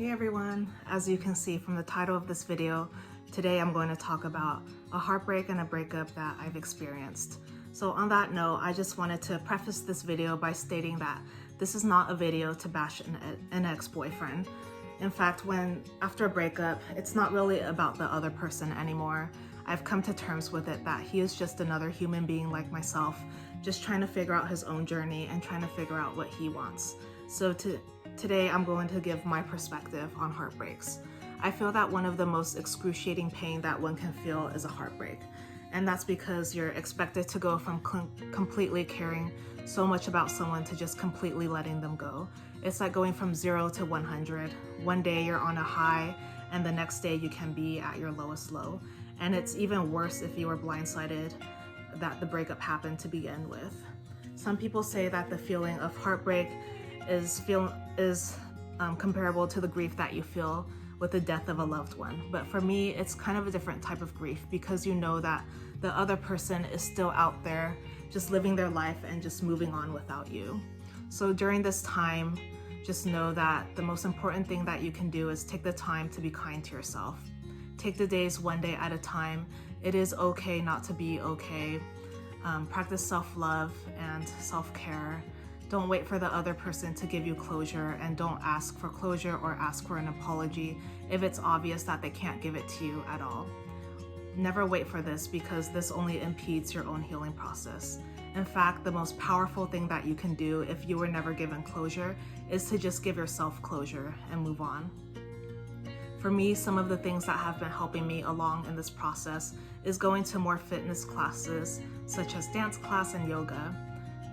Hey everyone, as you can see from the title of this video, today I'm going to talk about a heartbreak and a breakup that I've experienced. So on that note, I just wanted to preface this video by stating that this is not a video to bash an ex-boyfriend. In fact, after a breakup, it's not really about the other person anymore. I've come to terms with it that he is just another human being like myself, just trying to figure out his own journey and trying to figure out what he wants. So today I'm going to give my perspective on heartbreaks. I feel that one of the most excruciating pain that one can feel is a heartbreak. And that's because you're expected to go from completely caring so much about someone to just completely letting them go. It's like going from 0 to 100. One day you're on a high and the next day you can be at your lowest low. And it's even worse if you were blindsided that the breakup happened to begin with. Some people say that the feeling of heartbreak is comparable to the grief that you feel with the death of a loved one. But for me, it's kind of a different type of grief because you know that the other person is still out there just living their life and just moving on without you. So during this time, just know that the most important thing that you can do is take the time to be kind to yourself. Take the days one day at a time. It is okay not to be okay. Practice self-love and self-care. Don't wait for the other person to give you closure, and don't ask for closure or ask for an apology if it's obvious that they can't give it to you at all. Never wait for this because this only impedes your own healing process. In fact, the most powerful thing that you can do if you were never given closure is to just give yourself closure and move on. For me, some of the things that have been helping me along in this process is going to more fitness classes such as dance class and yoga.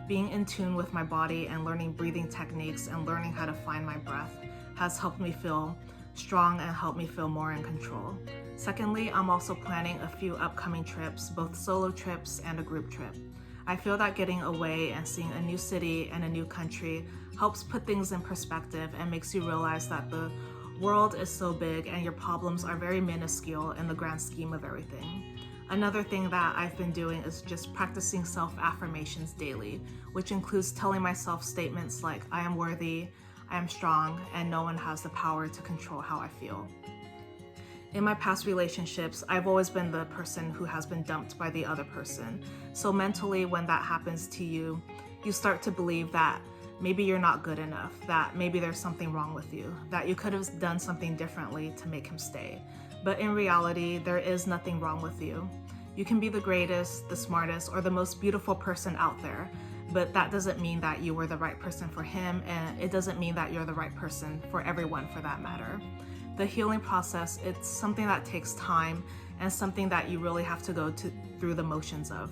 Being in tune with my body and learning breathing techniques and learning how to find my breath has helped me feel strong and helped me feel more in control. Secondly, I'm also planning a few upcoming trips, both solo trips and a group trip. I feel that getting away and seeing a new city and a new country helps put things in perspective and makes you realize that the world is so big and your problems are very minuscule in the grand scheme of everything. Another thing that I've been doing is just practicing self-affirmations daily, which includes telling myself statements like, I am worthy, I am strong, and no one has the power to control how I feel. In my past relationships, I've always been the person who has been dumped by the other person. So mentally, when that happens to you, you start to believe that maybe you're not good enough, that maybe there's something wrong with you, that you could have done something differently to make him stay. But in reality, there is nothing wrong with you. You can be the greatest, the smartest, or the most beautiful person out there, but that doesn't mean that you were the right person for him, and it doesn't mean that you're the right person for everyone for that matter. The healing process, it's something that takes time and something that you really have to go through the motions of.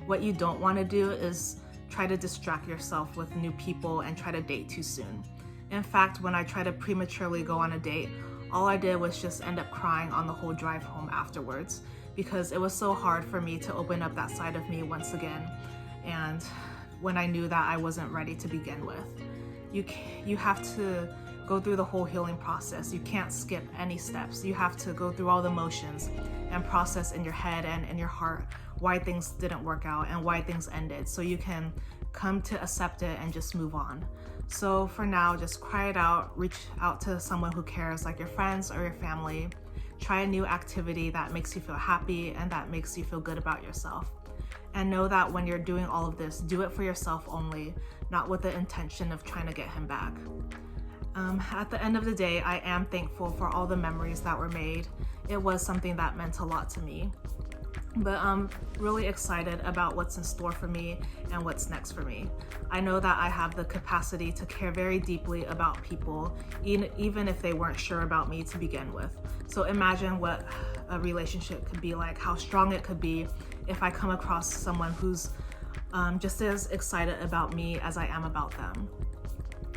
What you don't want to do is try to distract yourself with new people and try to date too soon. In fact, when I tried to prematurely go on a date, all I did was just end up crying on the whole drive home afterwards because it was so hard for me to open up that side of me once again, and when I knew that I wasn't ready to begin with. You have to go through the whole healing process. You can't skip any steps. You have to go through all the motions and process in your head and in your heart why things didn't work out and why things ended, so you can come to accept it and just move on. So for now, just cry it out, reach out to someone who cares, like your friends or your family. Try a new activity that makes you feel happy and that makes you feel good about yourself. And know that when you're doing all of this, do it for yourself only, not with the intention of trying to get him back. At the end of the day, I am thankful for all the memories that were made. It was something that meant a lot to me. But I'm really excited about what's in store for me and what's next for me. I know that I have the capacity to care very deeply about people, even if they weren't sure about me to begin with. So imagine what a relationship could be like, how strong it could be if I come across someone who's just as excited about me as I am about them.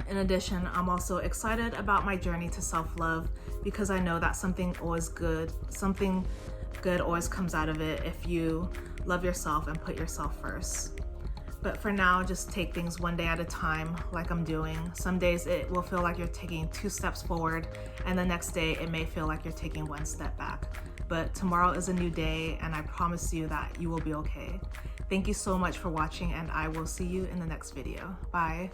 In addition, I'm also excited about my journey to self-love because I know that something good always comes out of it if you love yourself and put yourself first. But for now, just take things one day at a time like I'm doing. Some days it will feel like you're taking 2 steps forward, and the next day it may feel like you're taking 1 step back. But tomorrow is a new day, and I promise you that you will be okay. Thank you so much for watching, and I will see you in the next video. Bye.